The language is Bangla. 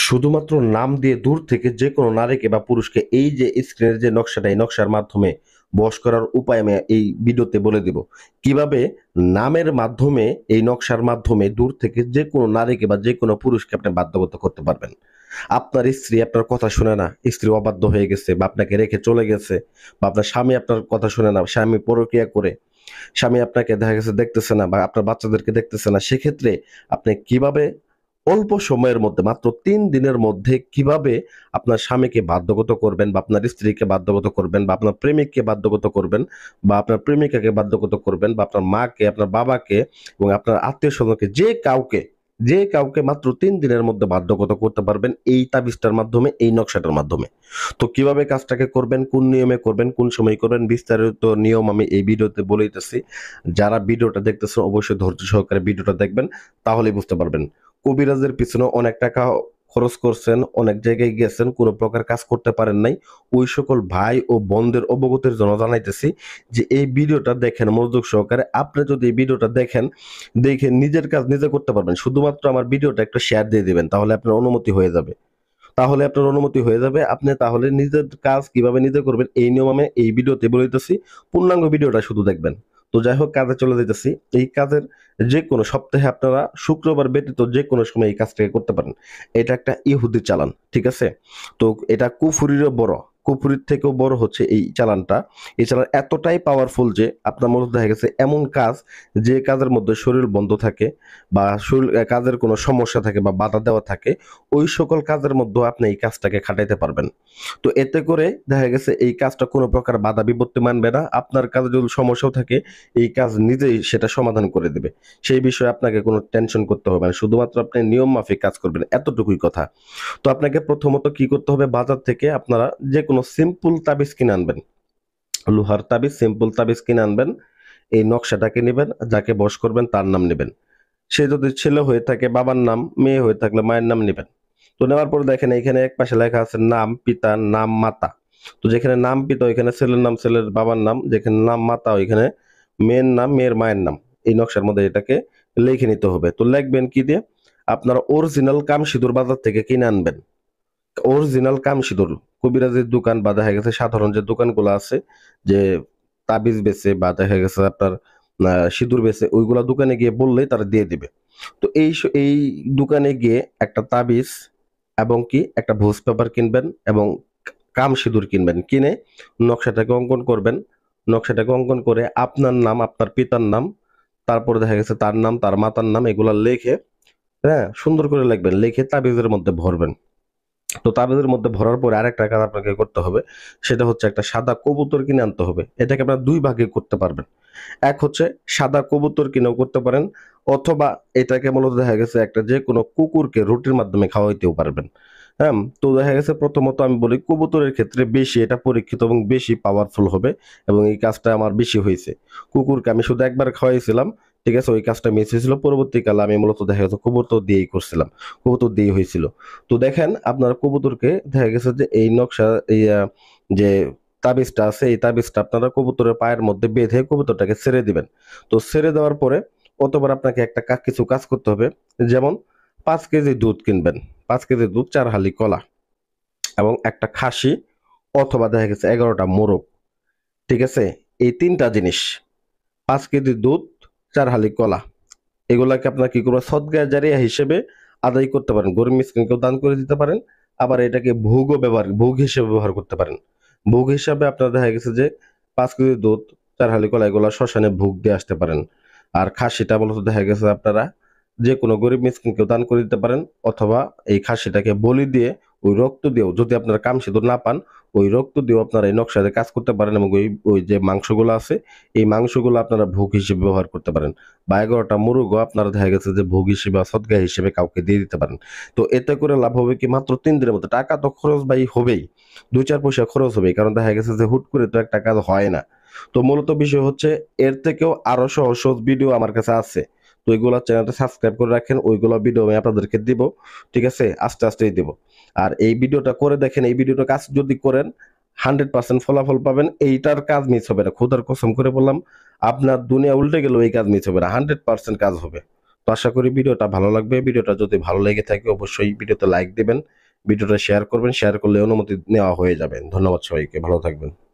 শুধুমাত্র নাম দিয়ে দূর থেকে যে কোনো নারীকে বা পুরুষকে এই যে স্ক্রিনের যে নকশাটা এই নকশার মাধ্যমে বশ করার উপায় আমি এই ভিডিওতে বলে দেব। কিভাবে নামের মাধ্যমে এই নকশার মাধ্যমে দূর থেকে যে কোনো নারীকে বা যে কোনো পুরুষকে আপনি বাধ্যগত করতে পারবেন। আপনার স্ত্রী আপনার কথা শুনে না, স্ত্রী অবাধ্য হয়ে গেছে বা আপনাকে রেখে চলে গেছে, বা আপনার স্বামী আপনার কথা শুনে না, স্বামী পরকীয়া করে, স্বামী আপনাকে দেখা গেছে দেখতেছে না বা আপনার বাচ্চাদেরকে দেখতেছে না, সেক্ষেত্রে আপনি কিভাবে অল্প সময়ের মধ্যে মাত্র ৩ দিনের মধ্যে কিভাবে আপনার স্বামীকে বাধ্যগত করবেন বা আপনার স্ত্রীকে বাধ্যগত করবেন বা আপনার প্রেমিককে বাধ্যগত করবেন বা আপনার প্রেমিকাকে বাধ্যগত করবেন বা আপনার মাকে, আপনার বাবাকে এবং আপনার আত্মীয় স্বজনকে, যে কাউকে মাত্র ৩ দিনের মধ্যে বাধ্যগত করতে পারবেন এই তাবিজটার মাধ্যমে, এই নকশাটার মাধ্যমে। তো কিভাবে কাজটাকে করবেন, কোন নিয়মে করবেন, কোন সময় করবেন, বিস্তারিত নিয়ম আমি এই ভিডিওতে বলে দিতেছি। যারা ভিডিওটা দেখতেছেন অবশ্যই ধৈর্য সহকারে ভিডিওটা দেখবেন, তাহলেই বুঝতে পারবেন। কবিরাজের পিছনে অনেক টাকা খরচ করছেন, অনেক জায়গায় গেছেন, কোনো প্রকার কাজ করতে পারেন নাই। ওই সকল ভাই ও বোনদের অবগতির জন্য জানাইতেছি যে এই ভিডিওটা দেখেন মনোযোগ সহকারে। আপনি যদি এই ভিডিওটা দেখেন, দেখে নিজের কাজ নিজে করতে পারবেন। শুধুমাত্র আমার ভিডিওটা একটা শেয়ার দিয়ে দিবেন, তাহলে আপনার অনুমতি হয়ে যাবে। আপনি তাহলে নিজের কাজ কিভাবে নিজে করবেন এই নিয়ম আমি এই ভিডিওতে বলে দিতেছি। পূর্ণাঙ্গ ভিডিওটা শুধু দেখবেন। তো যাই হোক, কাজে চলে যেতেছি। এই কাজের যে কোনো সপ্তাহে আপনারা শুক্রবার ব্যতীত যে কোনো সময় এই কাজটাকে করতে পারেন। এটা একটা ইহুদি চালান, ঠিক আছে? তো এটা কুফুরিরও বড়, কুফুরির থেকেও বড় হচ্ছে এই চালানটা। এই চালান এতটাই পাওয়ারফুল যে আপনার মধ্যে দেখা গেছে এমন কাজ, যে কাজের মধ্যে শরীর বন্ধ থাকে বা শরীর কাজের কোনো সমস্যা থাকে বা বাধা দেওয়া থাকে, ওই সকল কাজের মধ্যে আপনি এই কাজটাকে খাটাইতে পারবেন। তো এতে করে দেখা গেছে এই কাজটা কোনো প্রকার বাধা বিপত্তি মানবে না। আপনার কাজে যদি সমস্যাও থাকে, এই কাজ নিজেই সেটা সমাধান করে দেবে। সেই বিষয়ে আপনাকে কোনো টেনশন করতে হবে না। শুধুমাত্র আপনি নিয়ম মাফিক কাজ করবেন, এতটুকুই কথা। তো আপনাকে প্রথমত কি করতে হবে, বাজার থেকে আপনারা যে কোনো সিম্পল তাবিজ কিনে আনবেন। লোহার তাবিজ, সিম্পল তাবিজ কিনে আনবেন। এই নকশাটাকে নেবেন, যাকে বশ করবেন তার নাম নেবেন। সে যদি ছেলে হয়ে থাকে বাবার নাম, মেয়ে হয়ে থাকলে মায়ের নাম নেবেন। তো নেওয়ার পর দেখেন এখানে এক পাশে লেখা আছে নাম, পিতা, নাম, মাতা। তো যেখানে নাম পিতা ওইখানে ছেলের নাম, ছেলের বাবার নাম। যেখানে নাম মাতা ওইখানে মেয়ের নাম, মেয়ের মায়ের নাম। এই নকশার মধ্যে এটাকে লিখে নিতে হবে। তো লিখবেন কি দিয়ে? আপনারা অরিজিনাল কাম সিঁদুর বাজার থেকে কিনে আনবেন। অরিজিনাল কাম সিঁদুর, কবিরাজের দোকান বা দেখা গেছে সাধারণ যে দোকানগুলো আছে, যে তাবিজ বেচে বা দেখা গেছে আপনার সিঁদুর বেচে, ওইগুলা দোকানে গিয়ে বললেই তারা দিয়ে দিবে। তো এই দোকানে গিয়ে একটা তাবিজ এবং কি একটা ভোজ পেপার কিনবেন এবং কাম সিঁদুর কিনবেন। কিনে নকশাটাকে অঙ্কন করবেন। নকশাটাকে অঙ্কন করে আপনার নাম, আপনার পিতার নাম, তারপরে দেখা গেছে তার নাম, তার মাতার নাম, এগুলা লিখে, হ্যাঁ, সুন্দর করে লিখবেন। লিখে তাবিজের মধ্যে ভরবেন। তো তাবিজের মধ্যে ভরার পরে আরেকটা কাজ আপনাকে করতে হবে। সেটা হচ্ছে একটা সাদা কবুতর কিনে আনতে হবে। এটাকে আপনারা ২ ভাগে করতে পারবেন। এক হচ্ছে সাদা কবুতর কিনেও করতে পারেন, অথবা এটাকে মূলত দেখা গেছে একটা যেকোনো কুকুরকে রুটির মাধ্যমে খাওয়াইতেও পারবেন। হ্যাঁ? তো দেখা গেছে প্রথমত আমি বলি কবুতরের ক্ষেত্রে বেশি এটা পরীক্ষিত এবং বেশি পাওয়ারফুল হবে এবং এই কাজটা আমার বেশি হইছে। কুকুরকে আমি শুধু একবার খাওয়াইছিলাম। ঠিক আছে? ওই কাজটা মিস হয়েছিল। পরবর্তীকালে আমি মূলত দেখা গেছে কবুতর দিয়েই করছিলাম। কবুতর দিয়েই হয়েছিল। তো দেখেন আপনার কবুতরকে দেখা গেছে যে এই নকশা এই যে তাবিজটা আছে, এই তাবিজটা আপনারা কবুতরের পায়ের মধ্যে বেঁধে কবুতরটাকে ছেড়ে দিবেন। তো ছেড়ে দেওয়ার পরে অতঃপর আপনাকে একটা কিছু কাজ করতে হবে। যেমন ৫ কেজি দুধ কিনবেন। ৫ কেজি দুধ, ৪ হালি কলা এবং একটা খাসি, অথবা দেখা গেছে ১১টা মোরগ। ঠিক আছে? এই ৩টা জিনিস, ৫ কেজি দুধ, ৪ হালি কলা, এগুলাকে আপনার কি করবেন, সদকায়ে জারিয়া হিসেবে আদায় করতে পারেন। গরিব মিসকিনকেও দান করে দিতে পারেন। আবার এটাকে ভোগ হিসেবে ব্যবহার করতে পারেন। ভোগ হিসাবে আপনার দেখা গেছে যে ৫ কেজি দুধ, ৪ হালি কলা এগুলা শ্মশানে ভোগ দিয়ে আসতে পারেন। আর খাসিটা মূলত দেখা গেছে আপনারা যেকোনো গরিব মিসকিনকেও দান করে দিতে পারেন, অথবা এই খাসিটাকে বলি দিয়ে ওই রক্ত দিয়েও, যদি আপনারা কামসিঁদুর না পান, ওই রক্ত দিয়েও আপনারা এই নকশাতে কাজ করতে পারেন এবং ওই যে মাংসগুলো আছে, এই মাংসগুলো আপনারা ভোগ হিসেবে ব্যবহার করতে পারেন। বা ১১টা মুরগও আপনারা দেখা গেছে যে ভোগ হিসেবে বা সদকা হিসেবে কাউকে দিয়ে দিতে পারেন। তো এতে করে লাভ হবে কি, মাত্র ৩ দিনের মধ্যে। টাকা তো খরচ ভাই হবেই, ২-৪ পয়সা খরচ হবেই, কারণ দেখা গেছে যে হুট করে তো একটা কাজ হয় না। তো মূলত বিষয় হচ্ছে এর থেকেও আরো সহজ সহজ ভিডিও আমার কাছে আছে। তো ওইগুলা চ্যানেলটা সাবস্ক্রাইব করে রাখেন, ওইগুলো ভিডিও আমি আপনাদেরকে দিব। ঠিক আছে? আস্তে আস্তেই দিব। আর এই ভিডিওটা করে দেখেন, এই ভিডিওটা কাজ যদি করেন 100% ফলাফল পাবেন। এইটার কাজ মিস হবে না। খোদার কসম করে বললাম, আপনার দুনিয়া উল্টে গেলেও এই কাজ মিস হবে না। 100% কাজ হবে। তো আশা করি ভিডিওটা ভালো লাগবে। ভিডিওটা যদি ভালো লেগে থাকে অবশ্যই ভিডিওতে লাইক দিবেন। ভিডিওটা শেয়ার করবেন, শেয়ার করলে অনুমতি নেওয়া হয়ে যাবে। ধন্যবাদ সবাইকে, ভালো থাকবেন।